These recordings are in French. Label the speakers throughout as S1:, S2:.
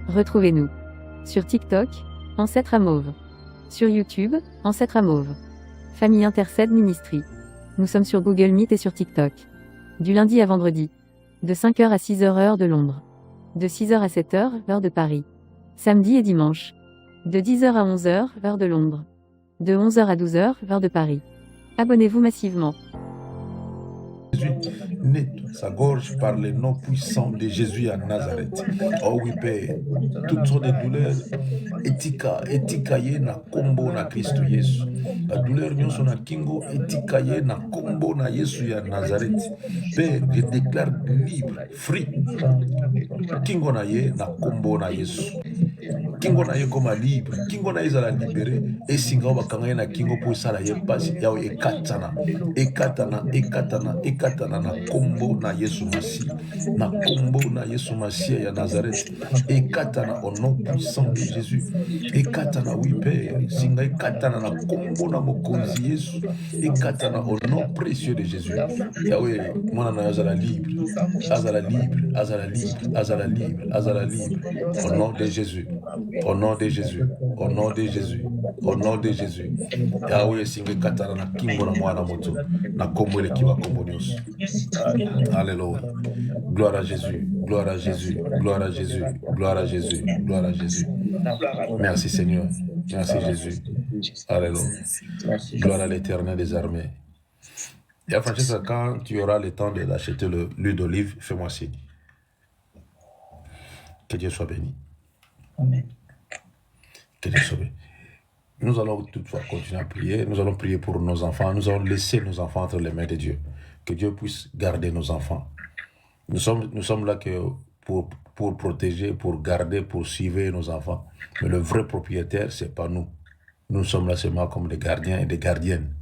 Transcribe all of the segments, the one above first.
S1: Retrouvez-nous sur TikTok, Ancêtre à Mauve. Sur YouTube, Ancêtre à Mauve. Famille Intercède Ministry. Nous sommes sur Google Meet et sur TikTok. Du lundi à vendredi. De 5h à 6h heure de Londres. De 6h à 7h heure de Paris. Samedi et dimanche. De 10h à 11h heure de Londres. De 11h à 12h heure de Paris. Abonnez-vous massivement.
S2: Jésus nettoie sa gorge par les noms puissants de Jésus à Nazareth. Oh oui, Père, toutes sortes de douleurs, etikaye na kombo na Kristo Yesu. La douleur nyonso na kingo, etikaye na kombo na Yesu ya Nazareth. Père, je déclare libre, free. Kingo na ye na kombo na Yesu. Kingo na ye koma libre, kingo na ye zala libéré, et singa bakanga ye na kingo po sala ye pasi, yawe ekatana na kombo na Yesu Masi, na kombo na Yesu Masi ya Nazareth, ekatana au nom puissant de Jésus, ekatana oui Père, singa ekatana na kombo na mokonzi Yesu, ekatana au nom précieux de Jésus, yawe mwana na azala libre, azala libre, azala libre, azala libre, azala libre, au nom de Jésus. Au nom de Jésus, au nom de Jésus, au nom de Jésus. Yahweh singe katana na kingo na mwana moto, na kombo le kiwa kombo nyonso. Alléluia. Gloire à Jésus, gloire à Jésus, gloire à Jésus, gloire à Jésus, gloire à Jésus. Merci Seigneur, merci Jésus. Alléluia. Gloire à l'Éternel des armées. Et Francesca, quand tu auras le temps d'acheter l'huile d'olive, fais-moi signe. Que Dieu soit béni.
S3: Amen.
S2: Que Dieu soit béni. Nous allons toutefois continuer à prier. Nous allons prier pour nos enfants. Nous allons laisser nos enfants entre les mains de Dieu. Que Dieu puisse garder nos enfants. Nous sommes là que pour protéger, pour garder, pour suivre nos enfants. Mais le vrai propriétaire, ce n'est pas nous. Nous sommes là seulement comme des gardiens et des gardiennes.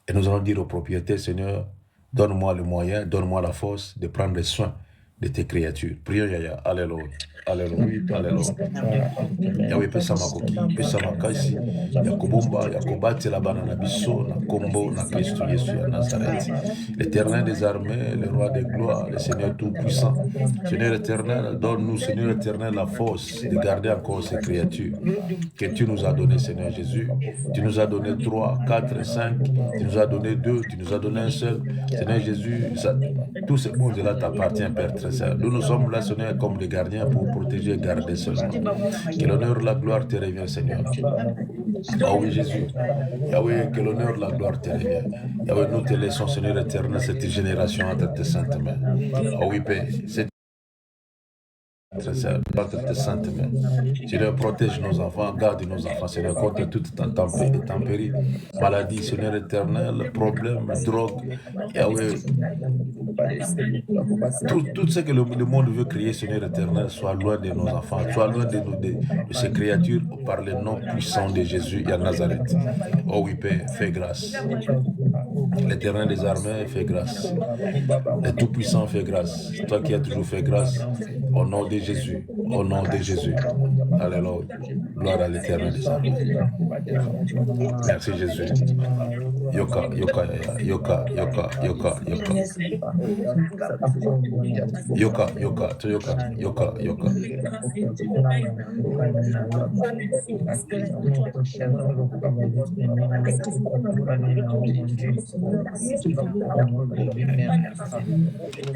S2: Et nous allons dire au propriétaire, Seigneur, donne-moi le moyen, donne-moi la force de prendre soin de tes créatures. Prions, Yaya. Alléluia. Alléluia. Alléluia. Yahweh pesa makoki, pesa makasi, yakobomba, yakobati la bana na biso, na kombo, na Christ Yesu ya Nazareth. L'Éternel des armées, le roi des gloires, le Seigneur tout-puissant. Seigneur éternel, donne-nous, Seigneur éternel, la force de garder encore ces créatures que tu nous as données, Seigneur Jésus. Tu nous as donné 3, 4, 5, tu nous as donné 2, tu nous as donné un seul. Seigneur Jésus, tout ce monde-là t'appartient, Père très saint. Nous sommes là, Seigneur, comme des gardiens pour protéger et garder seulement. Que l'honneur, la gloire te revient, Seigneur. Ah oui, Jésus. Yahweh, que l'honneur, la gloire te revient. Yahweh, nous te laissons, Seigneur éternel, cette génération entre tes saintes mains. Ah oui, Père, entre tes saintes mains. Seigneur, protège nos enfants, garde nos enfants, Seigneur, contre toute tempérie, maladie, Seigneur éternel, problème, drogue, Yahweh. Tout ce que le monde veut créer, Seigneur éternel, soit loin de nos enfants, soit loin de ces créatures par le nom puissant de Jésus et à Nazareth. Oh oui, Père, fais grâce. L'Éternel des armées fait grâce. Le Tout-Puissant fait grâce. Toi qui as toujours fait grâce, au nom de Jésus, au nom de Jésus. Alléluia. Gloire à l'Éternel des armées. Merci Jésus. Yoka, yoka, yoka, yoka, yoka, yoka. Yoka, yoka, to yoka, yoka, yoka.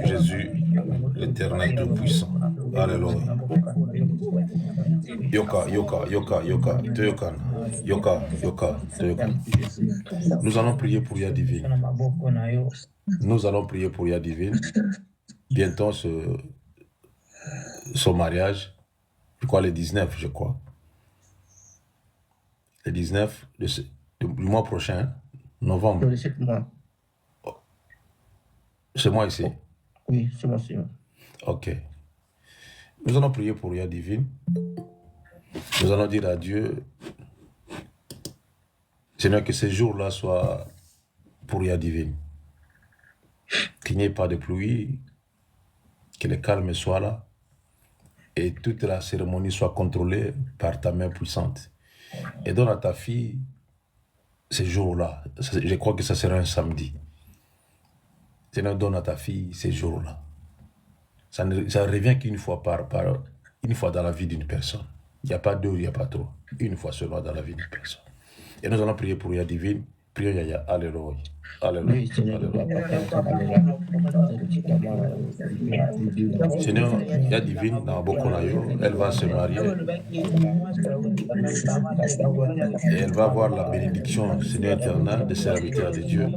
S2: Jésus, l'Éternel Tout-Puissant. Alléluia. Yoka, yoka, yoka, yoka, to yoka. Yoka, yoka, to yoka. Nous allons prier pour Yadivine. Nous allons prier pour Yadivine. Bientôt son mariage, je crois le 19, je crois. Le 19 du mois prochain, novembre. C'est moi ici?
S3: Oui, c'est moi ici.
S2: Ok. Nous allons prier pour Yadivine. Nous allons dire à Dieu, Seigneur, que ces jours-là soient pour Yadivine. Qu'il n'y ait pas de pluie, que le calme soit là et toute la cérémonie soit contrôlée par ta main puissante. Et donne à ta fille ces jours-là. Je crois que ça sera un samedi. Seigneur, donne à ta fille ces jours-là. Ça revient qu'une fois une fois dans la vie d'une personne. Il n'y a pas deux, il n'y a pas trois. Une fois seulement dans la vie d'une personne. Et nous allons prier pour Yaya Divine. Prions Yaya. Alléluia. Alléluia.
S3: Oui, Seigneur,
S2: Seigneur, Yaya Divine, dans Bokonayo, elle va se marier. Et elle va avoir la bénédiction, Seigneur éternel, de serviteurs de Dieu.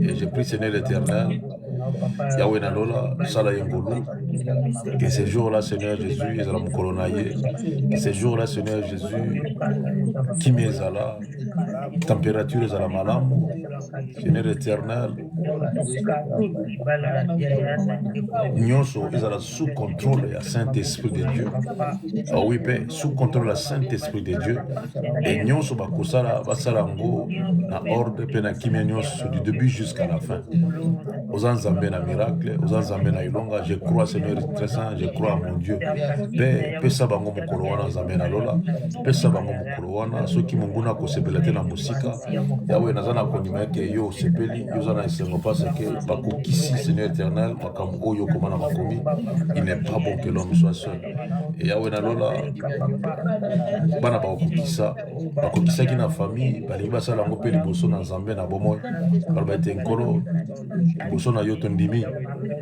S2: Et je prie, Seigneur éternel, Yahweh Nalola, Sala Yengolu, que ces jours-là, Seigneur Jésus, ils allons me coronailler. Que ces jours-là, Seigneur Jésus, qui m'ezala, température ezala malamu, Seigneur éternel, nyonso ezala sous contrôle ya Saint-Esprit de Dieu. Ah oui, Père, sous contrôle ya Saint-Esprit de Dieu. Et nyonso bakosala, basala ngo na ordre pe na kimia nyonso du début jusqu'à la fin. Aux Nzambe na miracle, aux Nzambe na ilonga, je crois Seigneur très saint, je crois à mon Dieu. Pe sabango mokolo wana Nzambe na lola, pe sabango mokolo wana soki monguna kosepela te na musika. Yawe nazana kondima ke yo sepeli, yo zana esengo parce que bakokisi Seigneur éternel, makambo oyo komana makomi, il n'est pas bon que l'homme soit seul. Et Yawe na lola bana bakokisa, bakokisaki na famille, balingi basala ngo pe liboso na Nzambe na bomoi, baloba ete nkolo liboso na yo tondimi,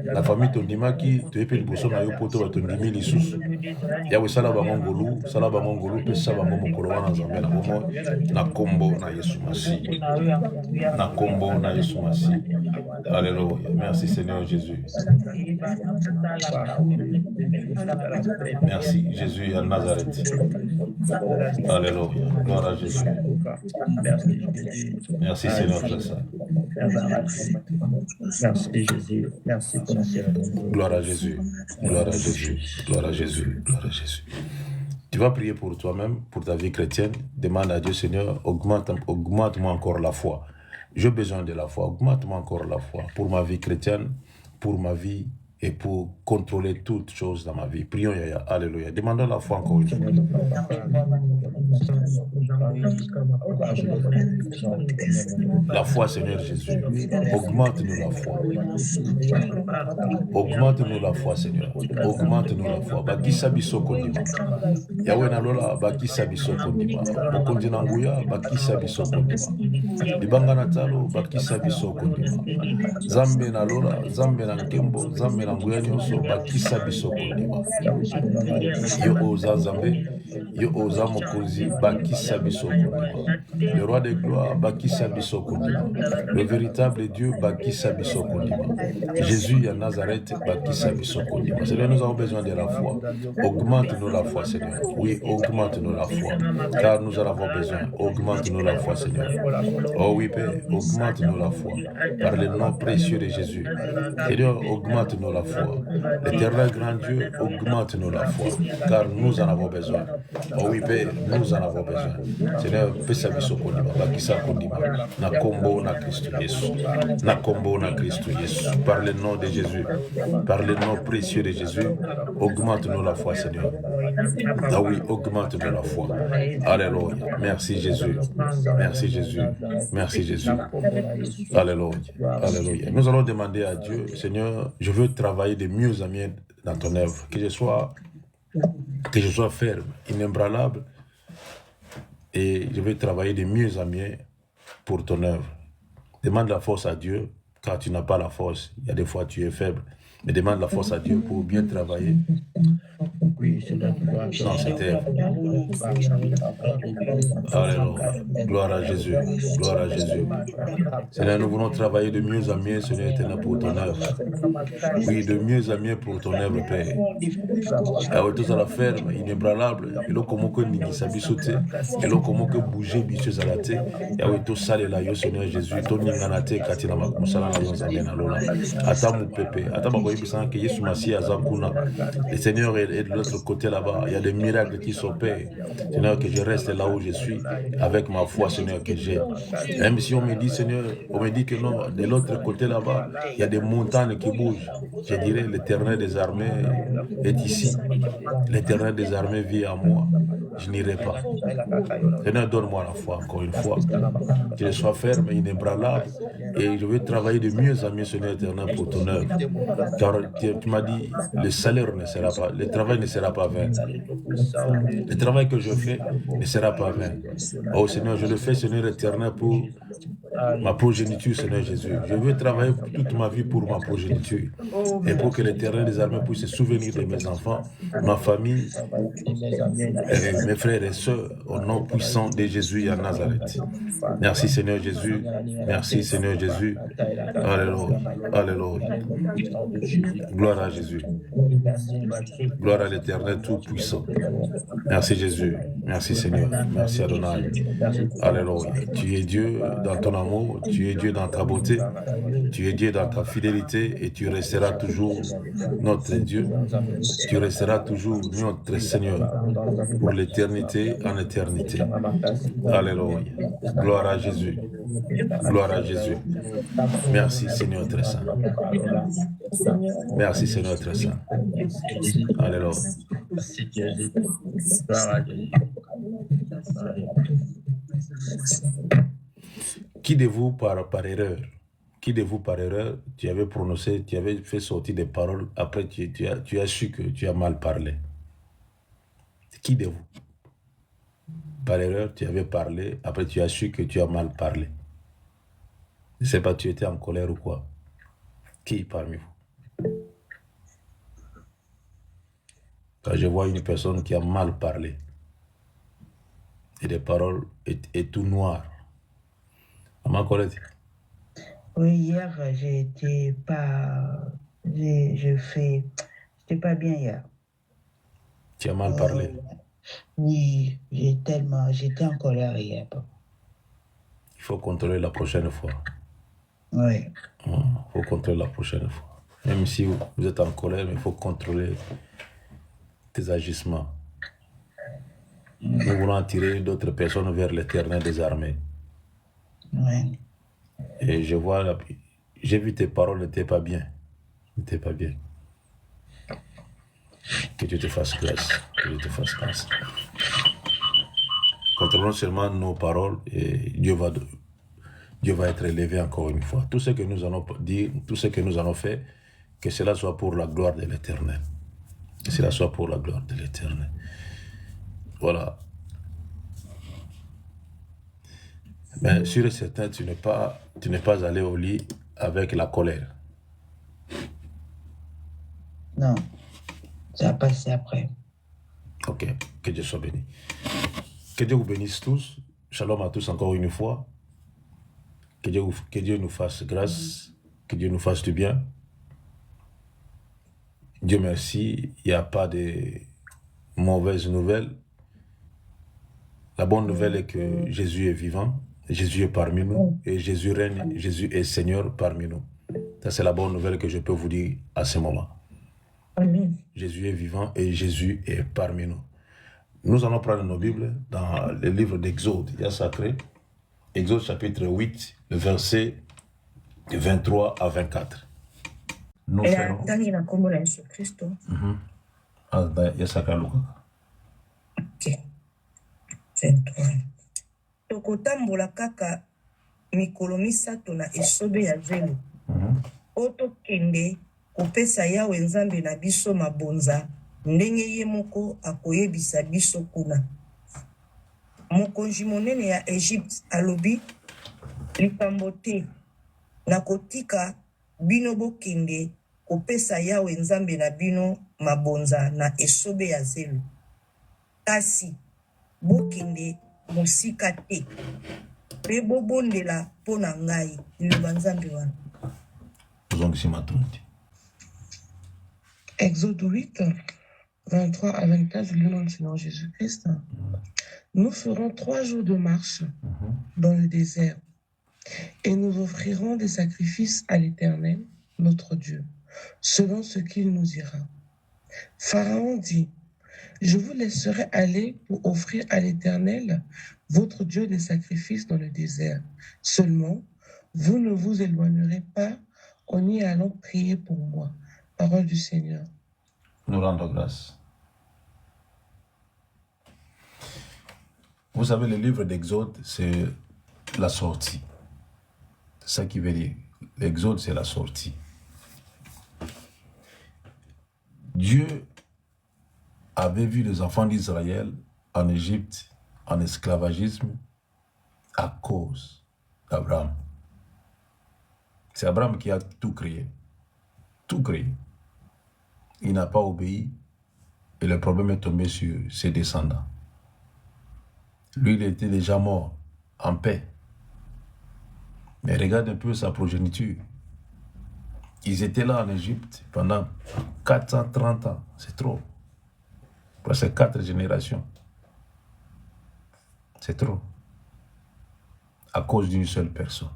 S2: la famille tondimaki, toyepe liboso na yo poto batondimi lisusu. Yawe sala bango ngolu, pe sala bango mokolo wana Nzambe na bomoi, na kombo na Yesu Masi. Na kombo na Yesu Masi. Alléluia. Merci Seigneur Jésus. Merci Jésus à Nazareth. Alléluia. Gloire à Jésus. Merci Seigneur pour ça.
S3: Merci Jésus. Merci pour la cérémonie.
S2: Gloire à Jésus. Gloire à Jésus. Gloire à Jésus. Gloire à Jésus. Tu vas prier pour toi-même, pour ta vie chrétienne. Demande à Dieu, Seigneur, augmente-moi encore la foi. J'ai besoin de la foi. Augmente-moi encore la foi pour ma vie chrétienne, pour ma vie et pour contrôler toutes choses dans ma vie. Prions, Yaya. Alléluia. Demandons la foi encore une fois. La foi, Seigneur Jésus. Augmente-nous la foi. Augmente-nous la foi, Seigneur. Augmente-nous la foi. Bakisa biso kondima. Yahweh nalola bakisa biso kondima. Bokondi nanguya bakisa biso kondima. Libanga natalo bakisa biso kondima. Zambe nalola, zambe nankembo, zambe nanguya nyonso bakisa biso kondima. Yo oza Nzambe, yo oza mokonzi bakisa biso kondima. Le roi de gloire bakisa biso kondima. Le véritable Dieu bakisa biso kondima. Jésus à Nazareth bakisa biso kondima. Seigneur, nous avons besoin de la foi. Augmente-nous la foi, Seigneur. Oui, augmente-nous la foi, car nous en avons besoin. Augmente-nous la foi, Seigneur. Oh oui, Père, augmente-nous la foi par le nom précieux de Jésus. Seigneur, augmente-nous la foi. L'éternel grand Dieu, augmente-nous la foi, car nous en avons besoin. Oh oui, Père, nous en avons besoin. Seigneur, pesa biso kondima, bakisa kondima, na kombo na Christ Yesu, na kombo na Christ Yesu. Par le nom de Jésus, par le nom précieux de Jésus, augmente-nous la foi, Seigneur. Ah oui, augmente-nous la foi. Alléluia. Merci Jésus. Merci Jésus. Merci Jésus. Alléluia. Alléluia. Nous allons demander à Dieu, Seigneur, je veux travailler de mieux en mieux dans ton œuvre, que je sois ferme, inébranlable, et je vais travailler de mieux en mieux pour ton œuvre. Demande la force à Dieu, car tu n'as pas la force. Il y a des fois tu es faible, mais demande la force à Dieu pour bien travailler dans cette œuvre. Alléluia. Gloire à Jésus. Gloire à Jésus. Seigneur, nous voulons travailler de mieux en mieux, Seigneur éternel, pour ton œuvre. Oui, de mieux en mieux pour ton œuvre, Père. Alors, tout ça la ferme, inébranlable. Et là, comment que nous savions sauter. Et là, comment que bouger, bicheux à la tête. Et alors, tout ça, là, Seigneur Jésus, ton inganate, katina makusala na yonzambe na lola. Ata mu pepe, ata bakoyi bisanga que Yesu Masi azakuna. Le Seigneur est de l'autre côté là-bas. Il y a des miracles qui s'opèrent. Seigneur, que je reste là où je suis avec ma foi, Seigneur, que j'ai. Même si on me dit, Seigneur, on me dit que non, de l'autre côté là-bas, il y a des montagnes qui bougent. Je dirais, l'Éternel des armées est ici. L'Éternel des armées vit en moi. je n'irai pas. Seigneur, donne-moi la foi, encore une fois. Que je sois ferme et inébranlable. Et je veux travailler de mieux en mieux, Seigneur éternel, pour ton œuvre. Car tu m'as dit, le salaire ne sera pas, le travail ne sera pas vain. Le travail que je fais ne sera pas vain. Oh Seigneur, je le fais, Seigneur éternel, pour ma progéniture, Seigneur Jésus. Je veux travailler toute ma vie pour ma progéniture. Et pour que l'Éternel des armées puisse se souvenir de mes enfants, ma famille, mes frères et sœurs, au nom puissant de Jésus à Nazareth. Merci Seigneur Jésus. Merci Seigneur Jésus. Alléluia. Alléluia. Gloire à Jésus. Gloire à l'Éternel Tout-Puissant. Merci Jésus. Merci Seigneur. Merci Adonai. Alléluia. Tu es Dieu dans ton amour. Tu es Dieu dans ta beauté. Tu es Dieu dans ta fidélité et tu resteras toujours notre Dieu. Tu resteras toujours notre Seigneur pour l'éternité en éternité. Alléluia. Gloire à Jésus. Gloire à Jésus. Merci Seigneur très saint. Merci Seigneur très saint. Alléluia. Qui de vous par erreur, tu avais prononcé, tu avais fait sortir des paroles, après tu as su que tu as mal parlé? Qui de vous? Par erreur, tu avais parlé, après tu as su que tu as mal parlé. Je ne sais pas, tu étais en colère ou quoi? Qui parmi vous? Quand je vois une personne qui a mal parlé, et des paroles et tout noir. Maman Colette?
S4: Oui, hier, j'étais pas bien hier.
S2: Tu as mal parlé?
S4: Oui, j'étais en colère hier.
S2: Il faut contrôler la prochaine fois.
S4: Oui.
S2: Il faut contrôler la prochaine fois. Même si vous êtes en colère, mais il faut contrôler tes agissements. Nous voulons attirer d'autres personnes vers l'Éternel des armées.
S4: Oui.
S2: Et j'ai vu tes paroles n'étaient pas bien. N'étaient pas bien. Que Dieu te fasse grâce. Que Dieu te fasse grâce. Contrôlons seulement nos paroles et Dieu va être élevé encore une fois. Tout ce que nous allons dire, tout ce que nous allons faire, que cela soit pour la gloire de l'Éternel. Que cela soit pour la gloire de l'Éternel. Voilà. Mais sûr et certain, tu n'es pas allé au lit avec la colère.
S4: Non. Ça a passé après.
S2: Ok. Que Dieu soit béni. Que Dieu vous bénisse tous. Shalom à tous encore une fois. Que Dieu nous fasse grâce. Que Dieu nous fasse du bien. Dieu merci. Il n'y a pas de mauvaises nouvelles. La bonne nouvelle est que Jésus est vivant. Jésus est parmi nous. Et Jésus règne. Jésus est Seigneur parmi nous. Ça, c'est la bonne nouvelle que je peux vous dire à ce moment.
S4: Amen.
S2: Jésus est vivant et Jésus est parmi nous. Nous allons prendre nos Bibles dans le livre d'Exode, il y a sacré. Exode chapitre 8, le verset 23 à 24. Nous ferons...
S5: Il
S2: y a sacré Luka.
S5: Ok. 23. Tokotambola kaka mikolo misato na esobe ya zelo. Otokende kopesa Yawe Nzambe na biso mabonza ndenge ye moko akoyebisa biso kuna. Mokonzi monene ya Egypte alobi likambo te nakotika bino bokende kopesa Yawe Nzambe na bino mabonza na esobe ya zelo. Kasi bokende mosika te pe bobondela pona ngai liloba Nzambe wana.
S6: Exode 8, 23 à 24, le nom du Seigneur Jésus-Christ. Nous ferons 3 jours de marche dans le désert et nous offrirons des sacrifices à l'Éternel, notre Dieu, selon ce qu'il nous dira. Pharaon dit, je vous laisserai aller pour offrir à l'Éternel, votre Dieu, des sacrifices dans le désert. Seulement, vous ne vous éloignerez pas en y allant prier pour moi. Parole du Seigneur.
S2: Nous rendons grâce. Vous savez, le livre d'Exode, c'est la sortie. C'est ça qui veut dire. L'Exode, c'est la sortie. Dieu avait vu les enfants d'Israël en Égypte, en esclavagisme, à cause d'Abraham. C'est Abraham qui a tout créé. Tout créé. Il n'a pas obéi et le problème est tombé sur ses descendants. Lui, il était déjà mort, en paix. Mais regarde un peu sa progéniture. Ils étaient là en Égypte pendant 430 ans. C'est trop. Pour ces 4 générations. C'est trop. À cause d'une seule personne.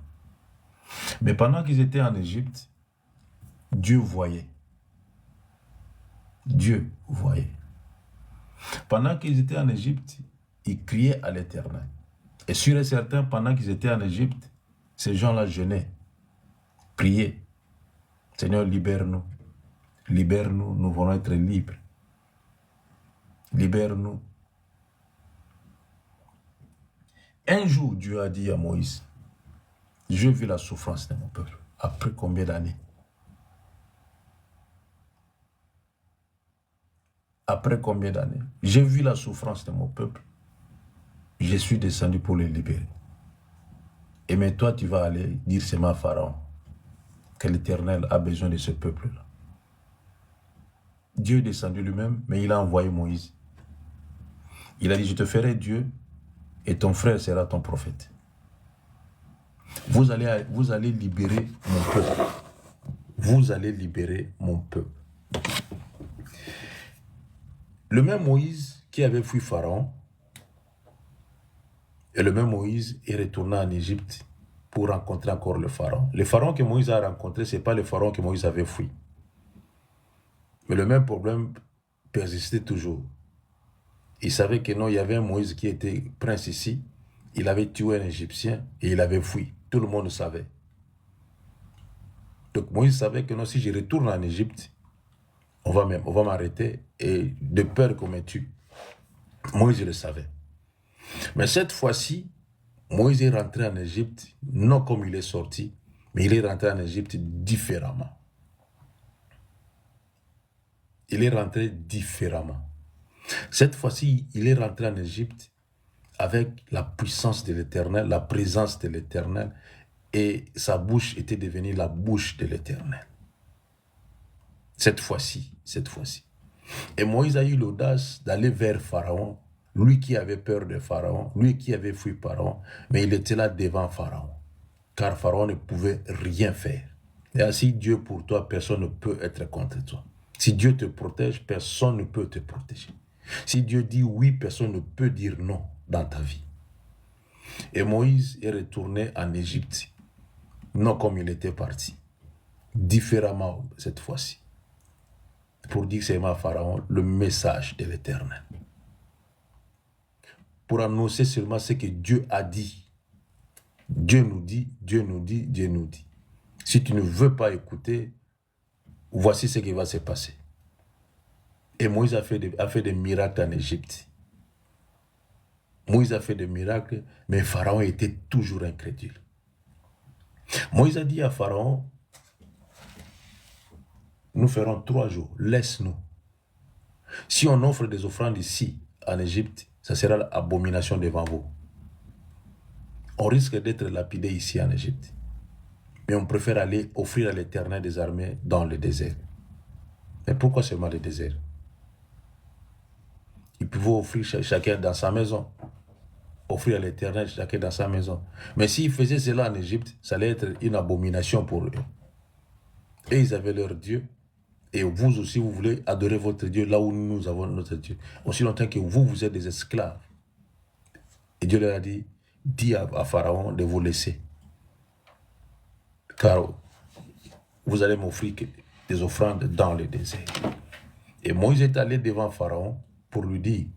S2: Mais pendant qu'ils étaient en Égypte, Dieu voyait. Dieu voyait. Pendant qu'ils étaient en Égypte, ils criaient à l'Éternel. Et sûr et certain, pendant qu'ils étaient en Égypte, ces gens-là jeûnaient, priaient. Seigneur, libère-nous. Libère-nous, nous voulons être libres. Libère-nous. Un jour, Dieu a dit à Moïse, je vis la souffrance de mon peuple. Après combien d'années? Après combien d'années? J'ai vu la souffrance de mon peuple. Je suis descendu pour les libérer. Et mais toi, tu vas aller dire seulement à Pharaon que l'Éternel a besoin de ce peuple-là. Dieu est descendu lui-même, mais il a envoyé Moïse. Il a dit, je te ferai Dieu et ton frère sera ton prophète. Vous allez libérer mon peuple. Vous allez libérer mon peuple. Le même Moïse qui avait fui Pharaon, et le même Moïse est retourné en Égypte pour rencontrer encore le Pharaon. Le Pharaon que Moïse a rencontré, ce n'est pas le Pharaon que Moïse avait fui. Mais le même problème persistait toujours. Il savait que non, il y avait un Moïse qui était prince ici. Il avait tué un Égyptien et il avait fui. Tout le monde le savait. Donc Moïse savait que non, si je retourne en Égypte, on va m'arrêter et de peur qu'on me tue. Moïse le savait. Mais cette fois-ci, Moïse est rentré en Égypte, non comme il est sorti, mais il est rentré en Égypte différemment. Il est rentré différemment. Cette fois-ci, il est rentré en Égypte avec la puissance de l'Éternel, la présence de l'Éternel, et sa bouche était devenue la bouche de l'Éternel. Cette fois-ci. Et Moïse a eu l'audace d'aller vers Pharaon, lui qui avait peur de Pharaon, lui qui avait fui Pharaon, mais il était là devant Pharaon, car Pharaon ne pouvait rien faire. Et ainsi, Dieu pour toi, personne ne peut être contre toi. Si Dieu te protège, personne ne peut te protéger. Si Dieu dit oui, personne ne peut dire non dans ta vie. Et Moïse est retourné en Égypte, non comme il était parti, différemment cette fois-ci, pour dire seulement à Pharaon le message de l'Éternel. Pour annoncer seulement ce que Dieu a dit. Dieu nous dit, Dieu nous dit, Dieu nous dit. Si tu ne veux pas écouter, voici ce qui va se passer. Et Moïse a fait des miracles en Égypte. Moïse a fait des miracles, mais Pharaon était toujours incrédule. Moïse a dit à Pharaon, nous ferons 3 jours, laisse-nous. Si on offre des offrandes ici, en Égypte, ça sera l'abomination devant vous. On risque d'être lapidé ici en Égypte. Mais on préfère aller offrir à l'Éternel des armées dans le désert. Mais pourquoi seulement le désert? Ils pouvaient offrir chacun dans sa maison. Offrir à l'Éternel chacun dans sa maison. Mais s'ils faisaient cela en Égypte, ça allait être une abomination pour eux. Et ils avaient leur Dieu. Et vous aussi, vous voulez adorer votre Dieu là où nous avons notre Dieu. Aussi longtemps que vous êtes des esclaves. Et Dieu leur a dit, dis à Pharaon de vous laisser. Car vous allez m'offrir des offrandes dans le désert. Et Moïse est allé devant Pharaon pour lui dire,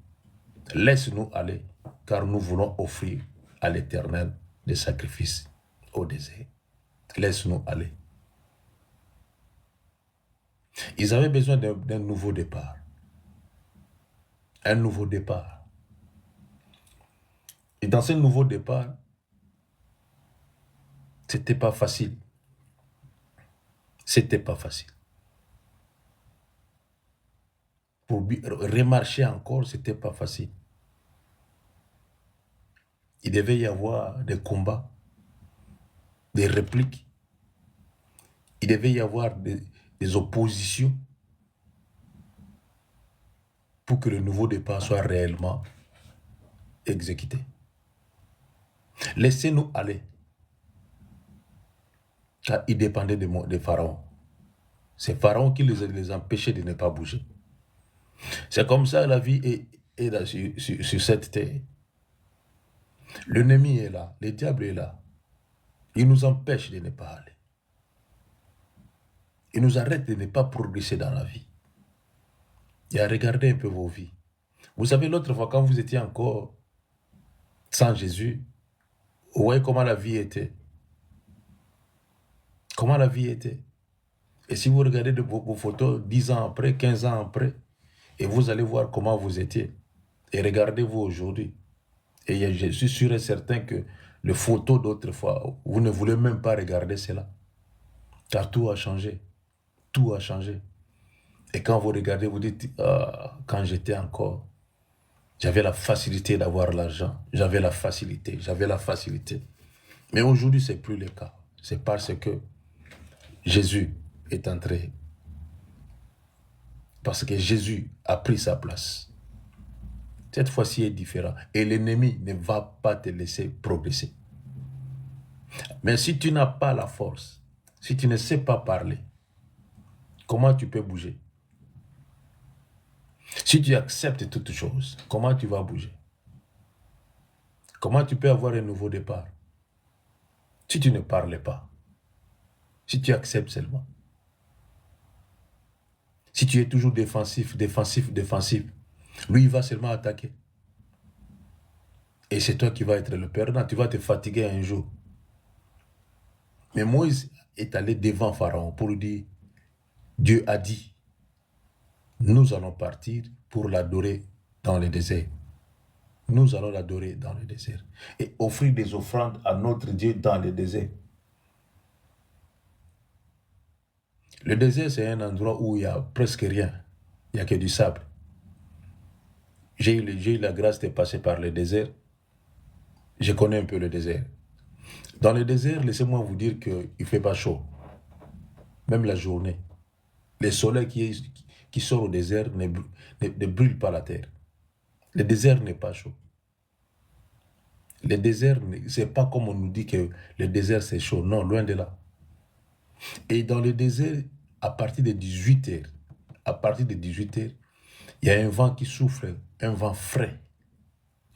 S2: laisse-nous aller, car nous voulons offrir à l'Éternel des sacrifices au désert. Laisse-nous aller. Ils avaient besoin d'un nouveau départ. Un nouveau départ. Et dans ce nouveau départ, c'était pas facile. C'était pas facile. Pour remarcher encore, c'était pas facile. Il devait y avoir des combats, des répliques. Il devait y avoir des oppositions pour que le nouveau départ soit réellement exécuté. Laissez-nous aller. Car il dépendait de Pharaon. C'est Pharaon qui les empêchait de ne pas bouger. C'est comme ça la vie est là, sur cette terre. L'ennemi est là, le diable est là. Il nous empêche de ne pas aller. Il nous arrête de ne pas progresser dans la vie. Et à regarder un peu vos vies. Vous savez, l'autre fois, quand vous étiez encore sans Jésus, vous voyez comment la vie était. Comment la vie était. Et si vous regardez vos photos 10 ans après, 15 ans après, et vous allez voir comment vous étiez. Et regardez-vous aujourd'hui. Et je suis sûr et certain que les photos d'autrefois, vous ne voulez même pas regarder cela. Car tout a changé. Tout a changé. Et quand vous regardez, vous dites, quand j'étais encore, j'avais la facilité d'avoir l'argent. J'avais la facilité. Mais aujourd'hui, ce n'est plus le cas. C'est parce que Jésus est entré. Parce que Jésus a pris sa place. Cette fois-ci est différent. Et l'ennemi ne va pas te laisser progresser. Mais si tu n'as pas la force, si tu ne sais pas parler, comment tu peux bouger? Si tu acceptes toutes choses, comment tu vas bouger? Comment tu peux avoir un nouveau départ? Si tu ne parles pas, si tu acceptes seulement. Si tu es toujours défensif, lui, il va seulement attaquer. Et c'est toi qui vas être le perdant. Tu vas te fatiguer un jour. Mais Moïse est allé devant Pharaon pour lui dire, Dieu a dit, nous allons partir pour l'adorer dans le désert. Nous allons l'adorer dans le désert. Et offrir des offrandes à notre Dieu dans le désert. Le désert, c'est un endroit où il n'y a presque rien. Il n'y a que du sable. J'ai eu la grâce de passer par le désert. Je connais un peu le désert. Dans le désert, laissez-moi vous dire qu'il ne fait pas chaud. Même la journée. Le soleil qui sort au désert ne brûle pas la terre. Le désert n'est pas chaud. Le désert, ce n'est pas comme on nous dit que le désert c'est chaud. Non, loin de là. Et dans le désert, à partir de 18h, il y a un vent qui souffle, un vent frais.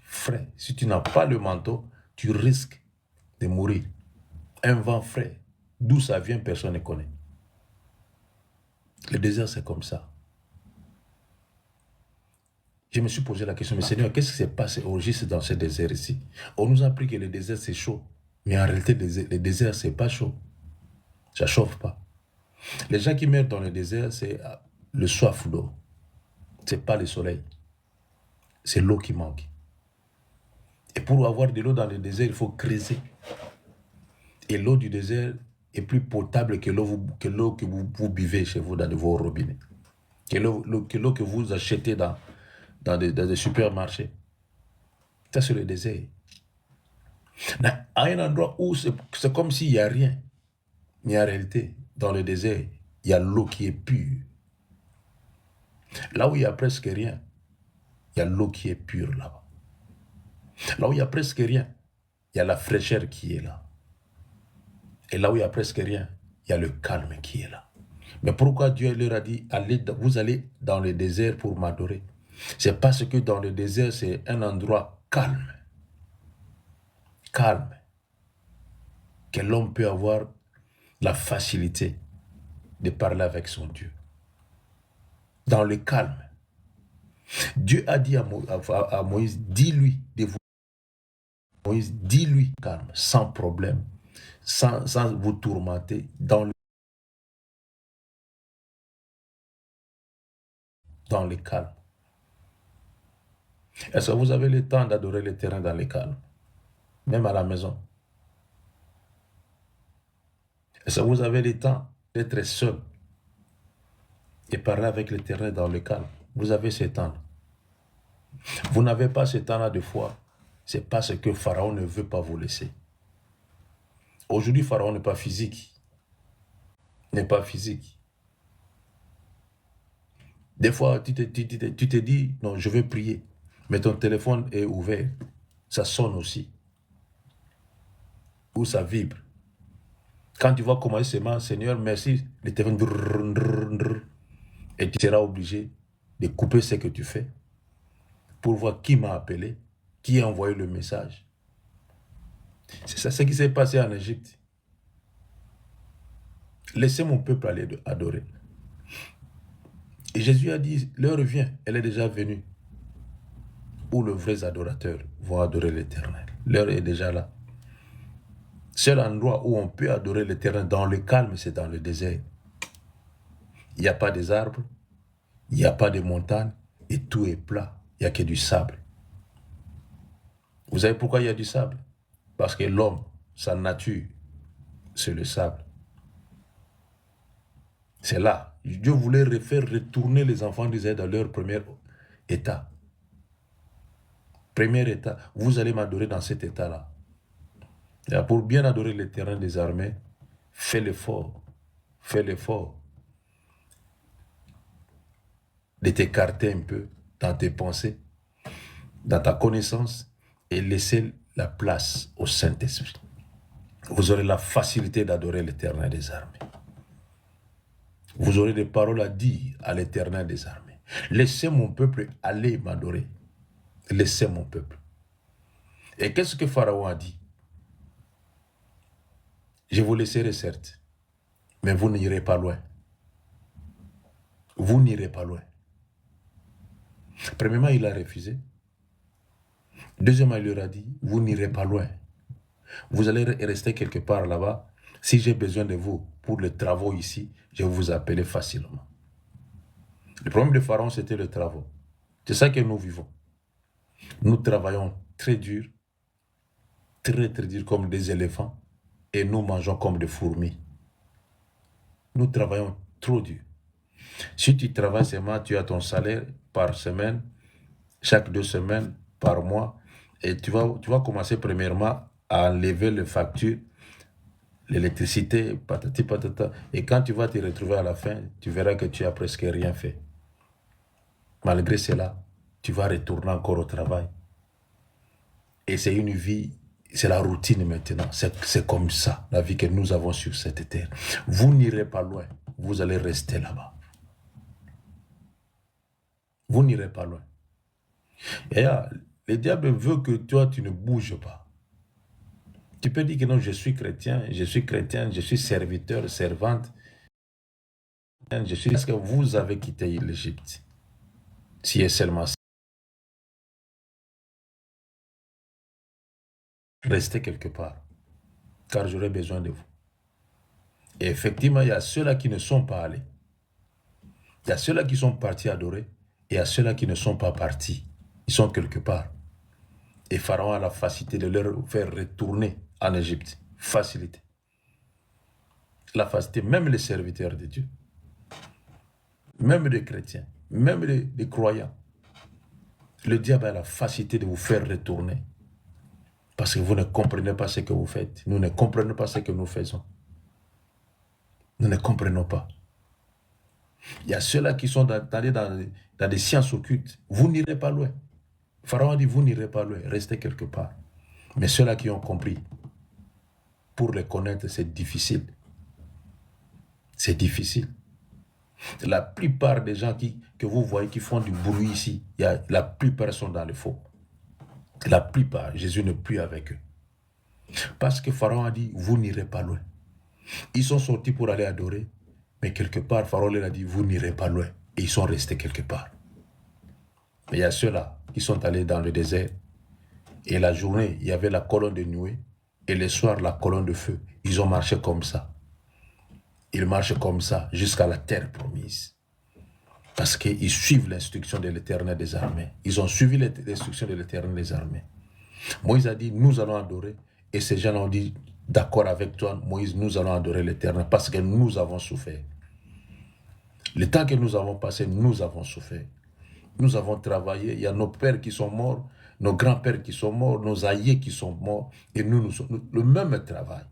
S2: Frais. Si tu n'as pas le manteau, tu risques de mourir. Un vent frais. D'où ça vient, personne ne connaît. Le désert, c'est comme ça. Je me suis posé la question, mais Seigneur, qu'est-ce qui s'est passé au juste dans ce désert ici? On nous a appris que le désert, c'est chaud. Mais en réalité, le désert, c'est pas chaud. Ça ne chauffe pas. Les gens qui meurent dans le désert, c'est le soif d'eau. Ce n'est pas le soleil. C'est l'eau qui manque. Et pour avoir de l'eau dans le désert, il faut creuser. Et l'eau du désert est plus potable que l'eau que vous buvez chez vous dans vos robinets. Que l'eau que vous achetez dans des supermarchés. Ça, c'est le désert. À un endroit où c'est comme s'il n'y a rien. Mais en réalité, dans le désert, il y a l'eau qui est pure. Là où il n'y a presque rien, il y a l'eau qui est pure là-bas. Là où il n'y a presque rien, il y a la fraîcheur qui est là. Et là où il n'y a presque rien, il y a le calme qui est là. Mais pourquoi Dieu leur a dit, vous allez dans le désert pour m'adorer? C'est parce que dans le désert, c'est un endroit calme. Calme. Que l'homme peut avoir la facilité de parler avec son Dieu. Dans le calme. Dieu a dit à Moïse, dis-lui de vous. Moïse, dis-lui calme, sans problème, sans vous tourmenter, dans le calme. Est-ce que vous avez le temps d'adorer l'Éternel dans le calme? même à la maison. Et ça, vous avez le temps d'être seul et parler avec l'Éternel dans le calme. Vous avez ce temps. Vous n'avez pas ce temps-là de foi. C'est parce que Pharaon ne veut pas vous laisser. Aujourd'hui, Pharaon n'est pas physique. N'est pas physique. Des fois, tu te dis, non, je vais prier. Mais ton téléphone est ouvert. Ça sonne aussi. Ou ça vibre. Quand tu vas commencer seulement, Seigneur, merci, le téléphone, et tu seras obligé de couper ce que tu fais pour voir qui m'a appelé, qui a envoyé le message. C'est ça ce qui s'est passé en Égypte. Laissez mon peuple aller adorer. Et Jésus a dit, l'heure vient, elle est déjà venue, où les vrais adorateurs vont adorer l'Éternel. L'heure est déjà là. Seul endroit où on peut adorer l'Éternel dans le calme, c'est dans le désert. Il n'y a pas des arbres, il n'y a pas de montagnes, et tout est plat. Il n'y a que du sable. Vous savez pourquoi il y a du sable? Parce que l'homme, sa nature, c'est le sable. C'est là. Dieu voulait faire retourner les enfants d'Israël dans leur premier état. Premier état. Vous allez m'adorer dans cet état-là. Pour bien adorer l'Éternel des armées, fais l'effort. Fais l'effort de t'écarter un peu dans tes pensées, dans ta connaissance, et laisser la place au Saint-Esprit. Vous aurez la facilité d'adorer l'Éternel des armées. Vous aurez des paroles à dire à l'Éternel des armées. Laissez mon peuple aller m'adorer. Laissez mon peuple. Et qu'est-ce que Pharaon a dit? Je vous laisserai certes, mais vous n'irez pas loin. Vous n'irez pas loin. Premièrement, il a refusé. Deuxièmement, il leur a dit, vous n'irez pas loin. Vous allez rester quelque part là-bas. Si j'ai besoin de vous pour les travaux ici, je vais vous appeler facilement. Le problème de Pharaon, c'était le travail. C'est ça que nous vivons. Nous travaillons très dur, très dur comme des éléphants, et nous mangeons comme des fourmis. Nous travaillons trop dur. Si tu travailles seulement, tu as ton salaire par semaine, chaque 2 semaines, par mois, et tu vas commencer premièrement à enlever les factures, l'électricité, patati patata, et quand tu vas te retrouver à la fin, tu verras que tu as presque rien fait. Malgré cela, tu vas retourner encore au travail. Et c'est une vie, c'est la routine maintenant. C'est comme ça, la vie que nous avons sur cette terre. Vous n'irez pas loin, vous allez rester là-bas. Vous n'irez pas loin. Et là, le diable veut que toi, tu ne bouges pas. Tu peux dire que non, je suis chrétien, je suis serviteur, servante. Je suis parce que vous avez quitté l'Égypte. Si est seulement ça. Restez quelque part, car j'aurai besoin de vous. Et effectivement, il y a ceux-là qui ne sont pas allés. Il y a ceux-là qui sont partis adorer, et il y a ceux-là qui ne sont pas partis. Ils sont quelque part. Et Pharaon a la facilité de leur faire retourner en Égypte. Facilité. La facilité, même les serviteurs de Dieu, même les chrétiens, même les croyants. Le diable a la facilité de vous faire retourner. Parce que vous ne comprenez pas ce que vous faites. Nous ne comprenons pas ce que nous faisons. Nous ne comprenons pas. Il y a ceux-là qui sont allés dans des sciences occultes. Vous n'irez pas loin. Pharaon a dit, vous n'irez pas loin, restez quelque part. Mais ceux-là qui ont compris, pour les connaître, c'est difficile. C'est difficile. La plupart des gens que vous voyez qui font du bruit ici, la plupart sont dans le faux. La plupart, Jésus n'est plus avec eux. Parce que Pharaon a dit, vous n'irez pas loin. Ils sont sortis pour aller adorer, mais quelque part, Pharaon leur a dit, vous n'irez pas loin. Et ils sont restés quelque part. Mais il y a ceux-là qui sont allés dans le désert, et la journée, il y avait la colonne de nuée, et le soir, la colonne de feu. Ils ont marché comme ça. Ils marchent comme ça jusqu'à la terre promise. Parce qu'ils suivent l'instruction de l'Éternel des armées. Ils ont suivi l'instruction de l'Éternel des armées. Moïse a dit, nous allons adorer. Et ces gens ont dit, d'accord avec toi, Moïse, nous allons adorer l'Éternel parce que nous avons souffert. Le temps que nous avons passé, nous avons souffert. Nous avons travaillé. Il y a nos pères qui sont morts, nos grands-pères qui sont morts, nos aïeux qui sont morts. Et nous sommes le même travail.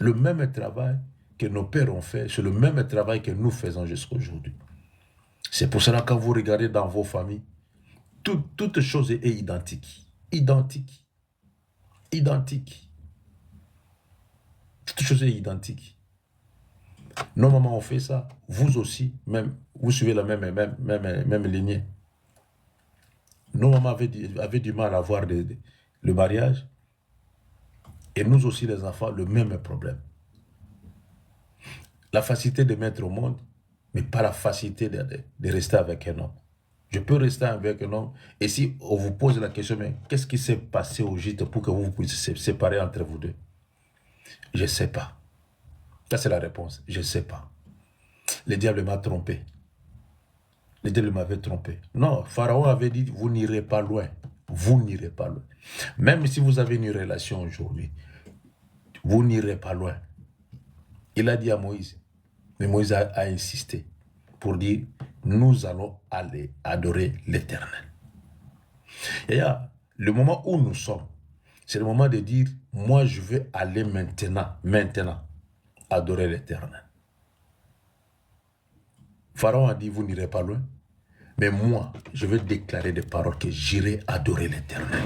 S2: Le même travail que nos pères ont fait, c'est le même travail que nous faisons jusqu'à aujourd'hui. C'est pour cela que quand vous regardez dans vos familles, toute chose est identique. Identique. Identique. Toute chose est identique. Nos mamans ont fait ça. Vous aussi, même, vous suivez la même lignée. Nos mamans avaient du mal à voir le mariage. Et nous aussi, les enfants, le même problème. La facilité de mettre au monde, mais pas la facilité de rester avec un homme. Je peux rester avec un homme, et si on vous pose la question, mais qu'est-ce qui s'est passé au gîte pour que vous puissiez se séparer entre vous deux? Je ne sais pas. Ça, c'est la réponse. Je ne sais pas. Le diable m'a trompé. Le diable m'avait trompé. Non, Pharaon avait dit, vous n'irez pas loin. Vous n'irez pas loin. Même si vous avez une relation aujourd'hui, vous n'irez pas loin. Il a dit à Moïse, mais Moïse a insisté pour dire, nous allons aller adorer l'Éternel. Et là, le moment où nous sommes, c'est le moment de dire, moi je veux aller maintenant, adorer l'Éternel. Pharaon a dit, vous n'irez pas loin, mais moi, je vais déclarer des paroles que j'irai adorer l'Éternel.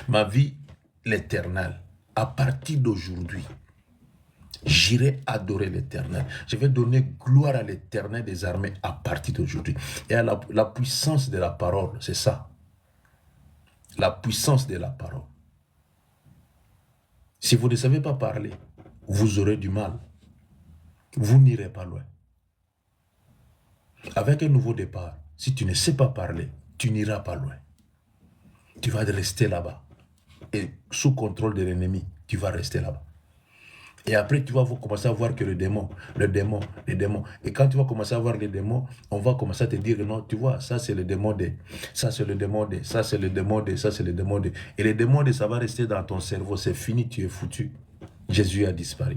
S2: Ma vie, l'Éternel, à partir d'aujourd'hui, j'irai adorer l'Éternel. Je vais donner gloire à l'Éternel des armées à partir d'aujourd'hui. Et à la puissance de la parole, c'est ça. La puissance de la parole. Si vous ne savez pas parler, vous aurez du mal. Vous n'irez pas loin. Avec un nouveau départ, si tu ne sais pas parler, tu n'iras pas loin. Tu vas rester là-bas. Et sous contrôle de l'ennemi, tu vas rester là-bas. Et après, tu vas commencer à voir que le démon. Et quand tu vas commencer à voir les démons, on va commencer à te dire, non, tu vois, ça c'est le démon de, ça c'est le démon de, ça c'est le démon de, ça c'est le démon de. Et le démon de, ça va rester dans ton cerveau, c'est fini, tu es foutu. Jésus a disparu.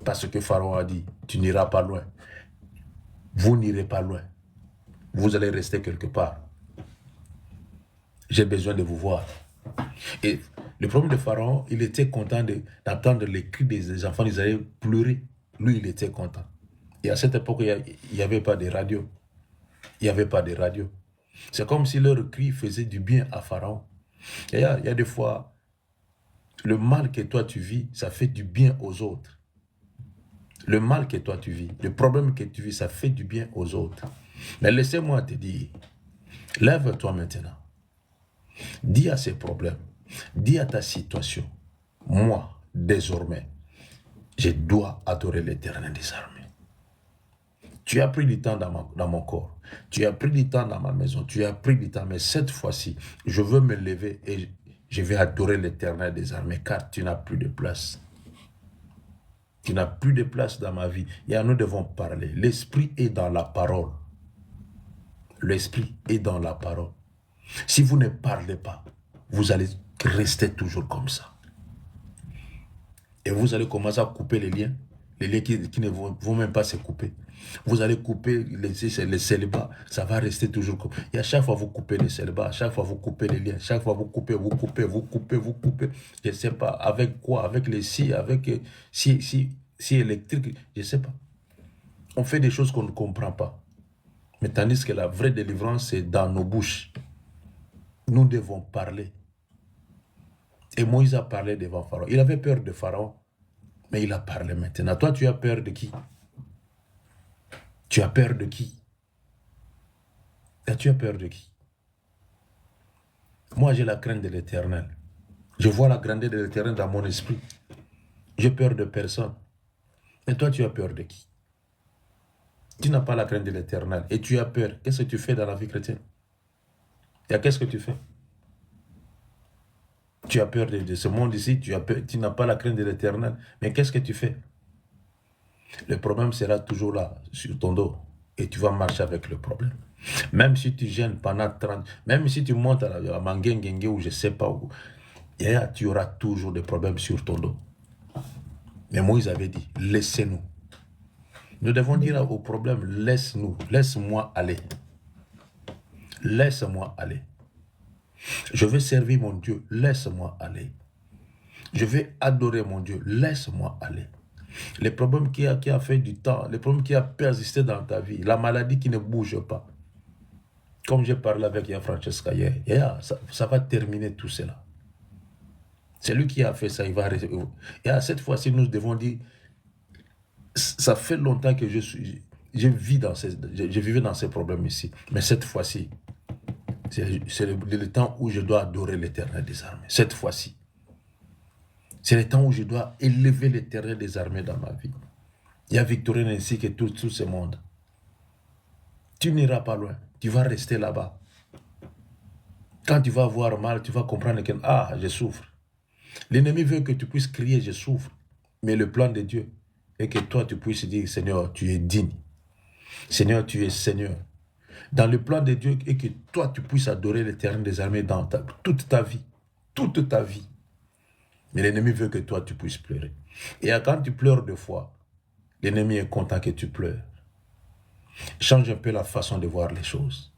S2: Parce que Pharaon a dit, tu n'iras pas loin. Vous n'irez pas loin. Vous allez rester quelque part. J'ai besoin de vous voir. Et le problème de Pharaon, il était content d'entendre les cris des enfants, ils allaient pleurer. Lui, il était content. Et à cette époque, il n'y avait pas de radio. Il n'y avait pas de radio. C'est comme si leur cri faisait du bien à Pharaon. Et il y a des fois, le mal que toi tu vis, ça fait du bien aux autres. Le mal que toi tu vis, le problème que tu vis, ça fait du bien aux autres. Mais laissez-moi te dire, lève-toi maintenant. Dis à ces problèmes, dis à ta situation, moi, désormais, je dois adorer l'Éternel des armées. Tu as pris du temps dans mon corps, tu as pris du temps dans ma maison, tu as pris du temps, mais cette fois-ci, je veux me lever et je vais adorer l'Éternel des armées, car tu n'as plus de place. Tu n'as plus de place dans ma vie. Et nous devons parler. L'esprit est dans la parole. L'esprit est dans la parole. Si vous ne parlez pas, vous allez rester toujours comme ça. Et vous allez commencer à couper les liens qui ne vont même pas se couper. Vous allez couper les célibats, ça va rester toujours comme ça. Et à chaque fois vous coupez les célibats, à chaque fois vous coupez les liens, chaque fois vous coupez. Je ne sais pas, avec quoi, avec les avec si électrique, je ne sais pas. On fait des choses qu'on ne comprend pas. Mais tandis que la vraie délivrance, c'est dans nos bouches. Nous devons parler. Et Moïse a parlé devant Pharaon. Il avait peur de Pharaon, mais il a parlé maintenant. Toi, tu as peur de qui? Tu as peur de qui? Et tu as peur de qui? Moi, j'ai la crainte de l'Éternel. Je vois la grandeur de l'Éternel dans mon esprit. J'ai peur de personne. Et toi, tu as peur de qui? Tu n'as pas la crainte de l'Éternel et tu as peur. Qu'est-ce que tu fais dans la vie chrétienne? Et qu'est-ce que tu fais? Tu as peur de ce monde ici, tu n'as pas la crainte de l'Éternel. Mais qu'est-ce que tu fais? Le problème sera toujours là, sur ton dos. Et tu vas marcher avec le problème. Même si tu gênes pendant 30, même si tu montes à la Mangengengue ou je ne sais pas où, tu auras toujours des problèmes sur ton dos. Mais Moïse avait dit, laissez-nous. Nous devons dire au problème, laisse-nous, laisse-moi aller. Laisse-moi aller. Je veux servir mon Dieu, laisse-moi aller. Je vais adorer mon Dieu, laisse-moi aller. Les problèmes qui a fait du temps, les problèmes qui a persisté dans ta vie, la maladie qui ne bouge pas. Comme j'ai parlé avec Yann Francesca hier, ça va terminer tout cela. C'est lui qui a fait ça, il va arrêter. Et à cette fois-ci, nous devons dire, ça fait longtemps que je vivais dans ces problèmes ici. Mais cette fois-ci, c'est le temps où je dois adorer l'Éternel des armées. Cette fois-ci. C'est le temps où je dois élever l'Éternel des armées dans ma vie. Il y a Victorine ainsi que tout ce monde. Tu n'iras pas loin. Tu vas rester là-bas. Quand tu vas avoir mal, tu vas comprendre que je souffre. L'ennemi veut que tu puisses crier, je souffre. Mais le plan de Dieu est que toi, tu puisses dire, Seigneur, tu es digne. Seigneur, tu es Seigneur. Dans le plan de Dieu est que toi, tu puisses adorer l'Éternel des armées dans toute ta vie. Toute ta vie. Mais l'ennemi veut que toi, tu puisses pleurer. Et quand tu pleures 2 fois, l'ennemi est content que tu pleures. Change un peu la façon de voir les choses.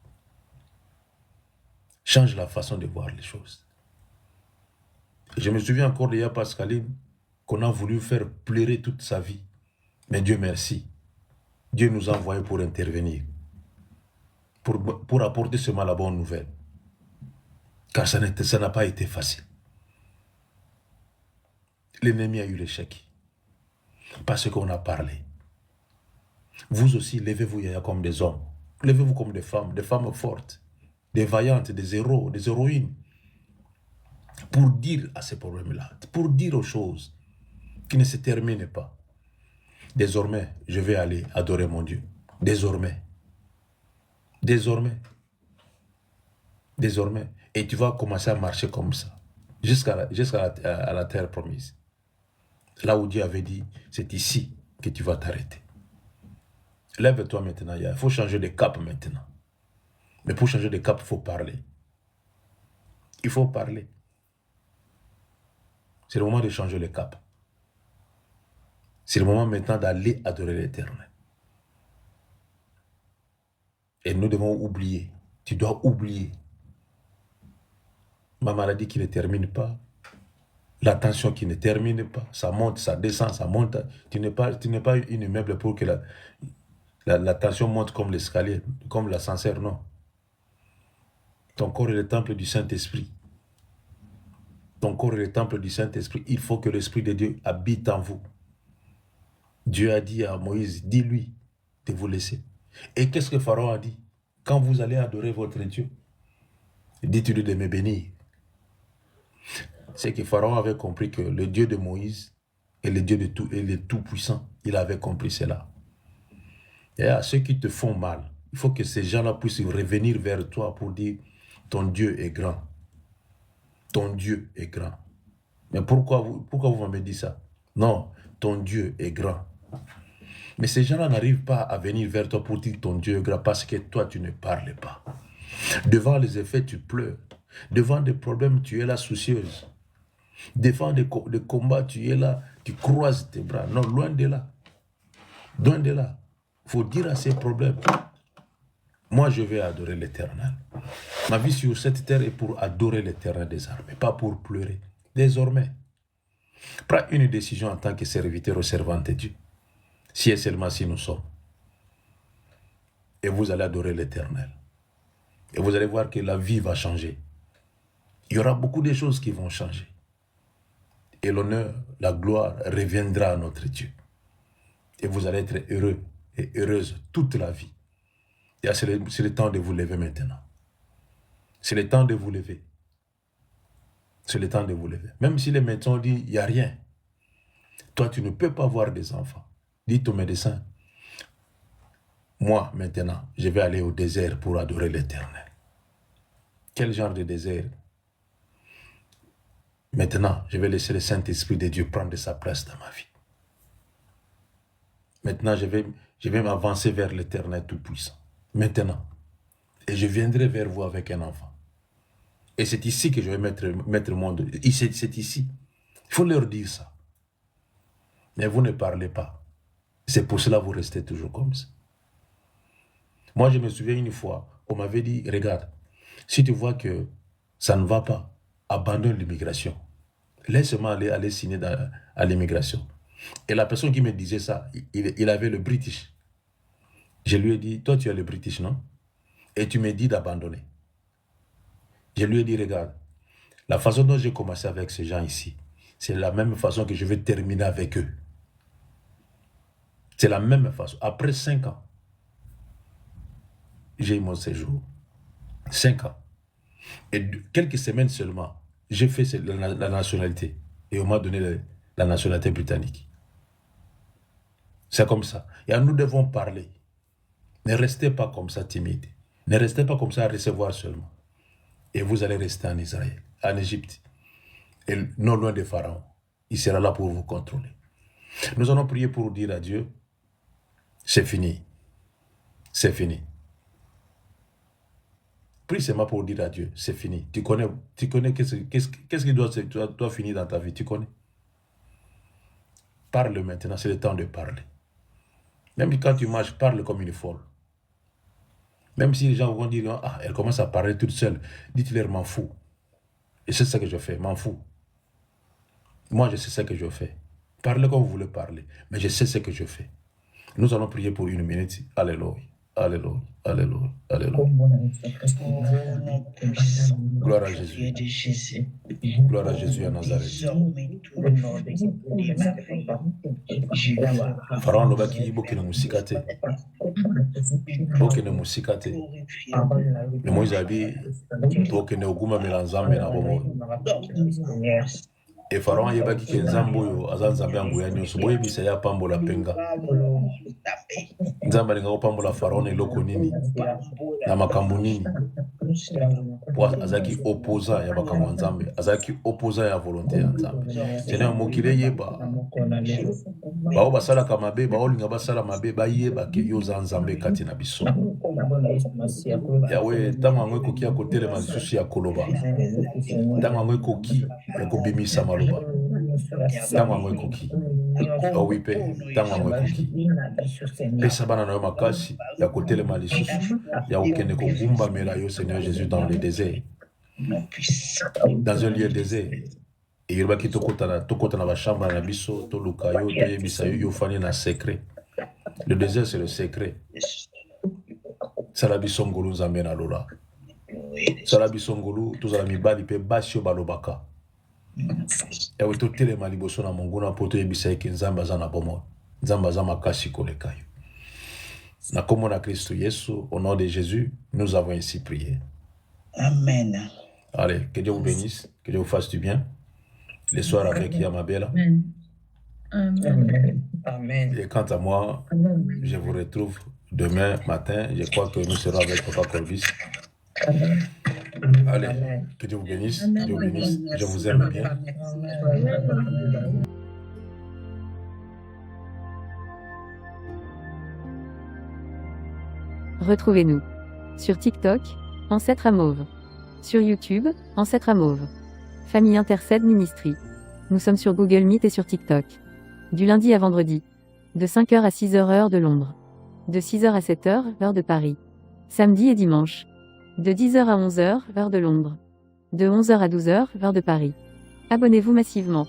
S2: Change la façon de voir les choses. Je me souviens encore d'hier, Pascaline, qu'on a voulu faire pleurer toute sa vie. Mais Dieu merci. Dieu nous a envoyés pour intervenir. Pour apporter seulement la bonne nouvelle. Car ça n'a pas été facile. L'ennemi a eu l'échec. Parce qu'on a parlé. Vous aussi, levez-vous comme des hommes. Levez-vous comme des femmes fortes, des vaillantes, des héros, des héroïnes. Pour dire à ces problèmes-là, pour dire aux choses qui ne se terminent pas. Désormais, je vais aller adorer mon Dieu. Désormais. Désormais. Désormais. Et tu vas commencer à marcher comme ça. Jusqu'à la terre promise. Là où Dieu avait dit, c'est ici que tu vas t'arrêter. Lève-toi maintenant. Il faut changer de cap maintenant. Mais pour changer de cap, il faut parler. Il faut parler. C'est le moment de changer le cap. C'est le moment maintenant d'aller adorer l'Éternel. Et nous devons oublier. Tu dois oublier. Ma maladie qui ne termine pas. La tension qui ne termine pas. Ça monte, ça descend, ça monte. Tu n'es pas une immeuble pour que la tension monte comme l'escalier, comme l'ascenseur, non. Ton corps est le temple du Saint-Esprit. Ton corps est le temple du Saint-Esprit. Il faut que l'Esprit de Dieu habite en vous. Dieu a dit à Moïse, dis-lui de vous laisser. Et qu'est-ce que Pharaon a dit? Quand vous allez adorer votre Dieu, dites-lui de me bénir. C'est que Pharaon avait compris que le Dieu de Moïse est le Dieu de tout et le Tout-Puissant. Il avait compris cela. Et à ceux qui te font mal, il faut que ces gens-là puissent revenir vers toi pour dire, ton Dieu est grand. Ton Dieu est grand. Mais pourquoi vous m'avez dit ça? Non, ton Dieu est grand. Mais ces gens-là n'arrivent pas à venir vers toi pour dire ton Dieu est grand parce que toi, tu ne parles pas. Devant les effets, tu pleures. Devant des problèmes, tu es là soucieuse. Devant des combats, tu es là, tu croises tes bras. Non, loin de là. Loin de là. Il faut dire à ces problèmes, moi je vais adorer l'Éternel. Ma vie sur cette terre est pour adorer l'Éternel des armées, pas pour pleurer. Désormais, prends une décision en tant que serviteur ou servante de Dieu. Si et seulement si nous sommes. Et vous allez adorer l'Éternel. Et vous allez voir que la vie va changer. Il y aura beaucoup de choses qui vont changer. Et l'honneur, la gloire reviendra à notre Dieu. Et vous allez être heureux et heureuse toute la vie. Et c'est le temps de vous lever maintenant. C'est le temps de vous lever. C'est le temps de vous lever. Même si les médecins disent, il n'y a rien. Toi, tu ne peux pas avoir des enfants. Dites au médecin, moi, maintenant, je vais aller au désert pour adorer l'Éternel. Quel genre de désert? Maintenant, je vais laisser le Saint-Esprit de Dieu prendre sa place dans ma vie. Maintenant, je vais m'avancer vers l'Éternel Tout-Puissant. Maintenant, Et je viendrai vers vous avec un enfant. Et c'est ici que je vais mettre mon dos. C'est ici. Il faut leur dire ça. Mais vous ne parlez pas. C'est pour cela que vous restez toujours comme ça. Moi, je me souviens une fois, on m'avait dit, regarde, si tu vois que ça ne va pas, abandonne l'immigration. Laisse-moi aller signer à l'immigration. Et la personne qui me disait ça, il avait le British. Je lui ai dit, toi tu as le British, non? Et tu me dis d'abandonner. Je lui ai dit, regarde, la façon dont j'ai commencé avec ces gens ici, c'est la même façon que je vais terminer avec eux. C'est la même façon. Après 5 ans, j'ai eu mon séjour. 5 ans. Et quelques semaines seulement, j'ai fait la nationalité. Et on m'a donné la nationalité britannique. C'est comme ça. Et nous devons parler. Ne restez pas comme ça timide. Ne restez pas comme ça à recevoir seulement. Et vous allez rester en Israël, en Égypte. Et non loin de Pharaon. Il sera là pour vous contrôler. Nous allons prier pour dire à Dieu, c'est fini. C'est fini. Prie seulement pour dire à Dieu, c'est fini. Tu connais qu'est-ce qui doit finir dans ta vie, tu connais. Parle maintenant, c'est le temps de parler. Même quand tu marches, parle comme une folle. Même si les gens vont dire, ah, elle commence à parler toute seule, dites-leur, m'en fous. Et c'est ça que je fais, m'en fous. Moi, je sais ce que je fais. Parlez comme vous voulez parler, mais je sais ce que je fais. Nous allons prier pour 1 minute. Alléluia. Alléluia, alléluia, alléluia. Gloire à Jésus. Gloire à Jésus à Nazareth. Pharaon lobaki bokene musikate. Bokene musikate. Mais Moïse a dit bokene oguma melanzambe na bomo. Et Pharaon yebaki ke nzambo yo azanzambe anguya nyonso boyebisa ya pambola penga. Nzambe alinga kopambola Pharaon eloko nini na makambo nini. Azaki opposant ya makambo nzambe, azaki opposant ya volonté ya nzambe. Seigneur mokile yeba. Bao basala kamabe, bao linga basala mabe, ba yeba ke yo za nzambe kati na biso. Yawe tama ngwe koki ya kotelema lisusu ya koloba. Tama ngwe koki ya kobimisa maloba. Tama ngwe koki. Oui pe, tama ngwe koki. Pesa bana na yo makasi ya kotelema lisusu ya okende kogumba mela yo Seigneur Jésus dans le désert. Dans un lieu désert. Et il va quitter tokota na chambre na biso to lukayo to yebisa yo fani na secret. Le désert c'est le secret. Salabi songolu nzambe na lola. Salabi songolu tozala mibali pe basio balobaka. Ewe to telema liboso na monguna po to yebisa eke nzambe aza na bomo. Nzambe aza makasi koleka yo. Na kombo na Christ Yesu, au nom de Jésus, nous avons ainsi prié.
S4: Amen.
S2: Allez, que Dieu vous bénisse, que Dieu vous fasse du bien. Le soir avec Yamabela.
S6: Amen.
S3: Amen.
S2: Et quant à moi, je vous retrouve demain matin. Je crois que nous serons avec Papa Corvis. Allez, que Dieu vous bénisse, que Dieu vous bénisse. Je vous aime bien.
S1: Retrouvez-nous sur TikTok, Ancêtre à Mauve. Sur YouTube, Ancêtre à Mauve. Famille Intercède Ministry. Nous sommes sur Google Meet et sur TikTok. Du lundi à vendredi. De 5h à 6h heure de Londres. De 6h à 7h, heure de Paris. Samedi et dimanche. De 10h à 11h, heure de Londres. De 11h à 12h, heure de Paris. Abonnez-vous massivement.